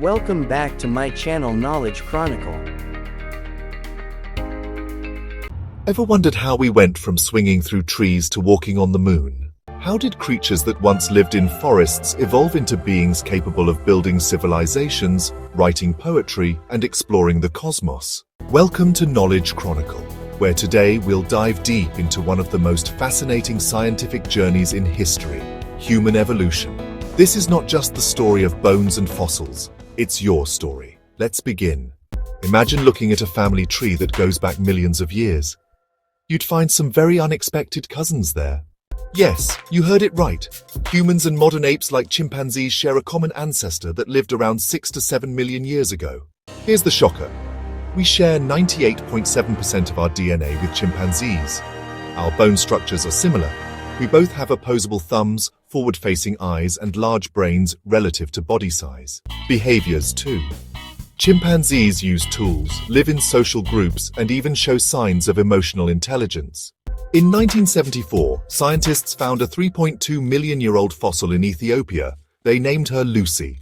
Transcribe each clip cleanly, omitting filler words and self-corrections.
Welcome back to my channel Knowledge Chronicle. Ever wondered how we went from swinging through trees to walking on the moon? How did creatures that once lived in forests evolve into beings capable of building civilizations, writing poetry, and exploring the cosmos? Welcome to Knowledge Chronicle, where today we'll dive deep into one of the most fascinating scientific journeys in history, human evolution. This is not just the story of bones and fossils, it's your story. Let's begin. Imagine looking at a family tree that goes back millions of years. You'd find some very unexpected cousins there. Yes, you heard it right. Humans and modern apes like chimpanzees share a common ancestor that lived around 6 to 7 million years ago. Here's the shocker. We share 98.7% of our DNA with chimpanzees. Our bone structures are similar. We both have opposable thumbs, forward-facing eyes, and large brains relative to body size. Behaviors too. Chimpanzees use tools, live in social groups, and even show signs of emotional intelligence. In 1974, scientists found a 3.2 million-year-old fossil in Ethiopia. They named her Lucy.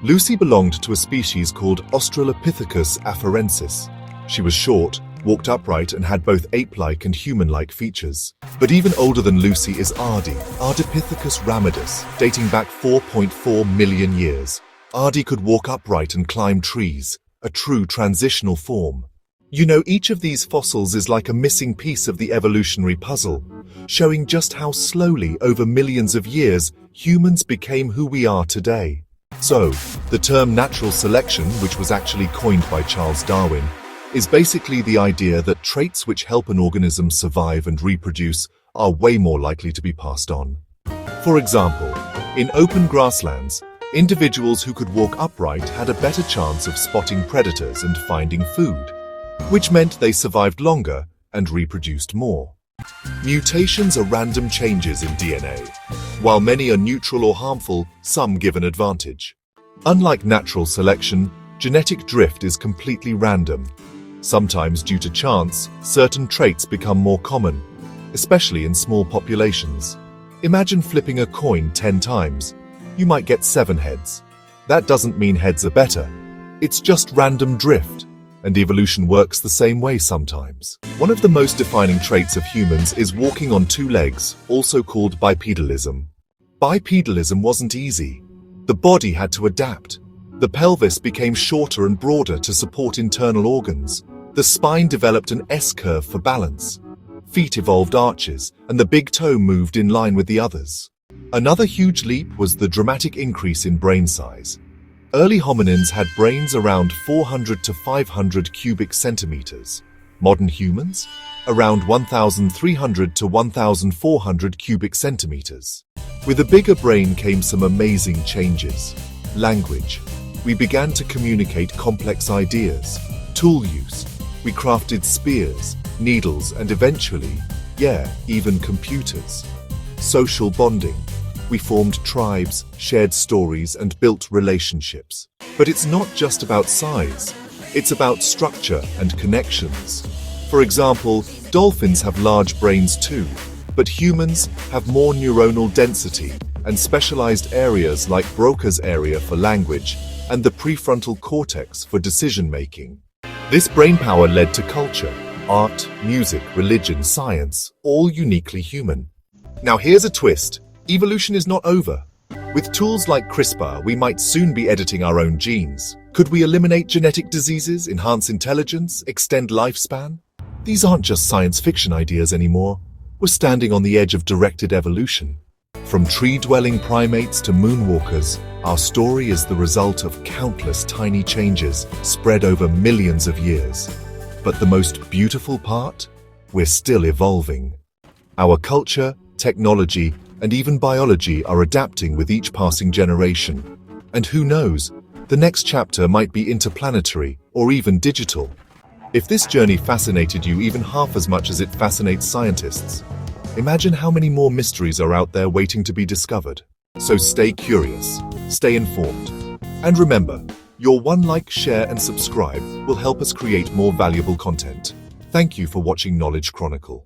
Lucy belonged to a species called Australopithecus afarensis. She was short, walked upright, and had both ape-like and human-like features. But even older than Lucy is Ardipithecus ramidus, dating back 4.4 million years. Ardi could walk upright and climb trees, a true transitional form. You know, each of these fossils is like a missing piece of the evolutionary puzzle, showing just how slowly, over millions of years, humans became who we are today. So, the term natural selection, which was actually coined by Charles Darwin, is basically the idea that traits which help an organism survive and reproduce are way more likely to be passed on. For example, in open grasslands, individuals who could walk upright had a better chance of spotting predators and finding food, which meant they survived longer and reproduced more. Mutations are random changes in DNA. While many are neutral or harmful, some give an advantage. Unlike natural selection, genetic drift is completely random. Sometimes, due to chance, certain traits become more common, especially in small populations. Imagine flipping a coin 10 times. You might get 7 heads. That doesn't mean heads are better. It's just random drift, and evolution works the same way sometimes. One of the most defining traits of humans is walking on 2 legs, also called bipedalism. Bipedalism wasn't easy. The body had to adapt. The pelvis became shorter and broader to support internal organs. The spine developed an S-curve for balance. Feet evolved arches, and the big toe moved in line with the others. Another huge leap was the dramatic increase in brain size. Early hominins had brains around 400 to 500 cubic centimeters. Modern humans? Around 1,300 to 1,400 cubic centimeters. With a bigger brain came some amazing changes. Language. We began to communicate complex ideas. Tool use. We crafted spears, needles, and eventually, even computers. Social bonding. We formed tribes, shared stories, and built relationships. But it's not just about size. It's about structure and connections. For example, dolphins have large brains too, but humans have more neuronal density and specialized areas like Broca's area for language and the prefrontal cortex for decision-making. This brainpower led to culture, art, music, religion, science, all uniquely human. Now here's a twist. Evolution is not over. With tools like CRISPR, we might soon be editing our own genes. Could we eliminate genetic diseases, enhance intelligence, extend lifespan? These aren't just science fiction ideas anymore. We're standing on the edge of directed evolution. From tree-dwelling primates to moonwalkers, our story is the result of countless tiny changes spread over millions of years. But the most beautiful part? We're still evolving. Our culture, technology, and even biology are adapting with each passing generation. And who knows, the next chapter might be interplanetary or even digital. If this journey fascinated you even half as much as it fascinates scientists, imagine how many more mysteries are out there waiting to be discovered. So stay curious, stay informed, and remember, your one like, share, and subscribe will help us create more valuable content. Thank you for watching Knowledge Chronicle.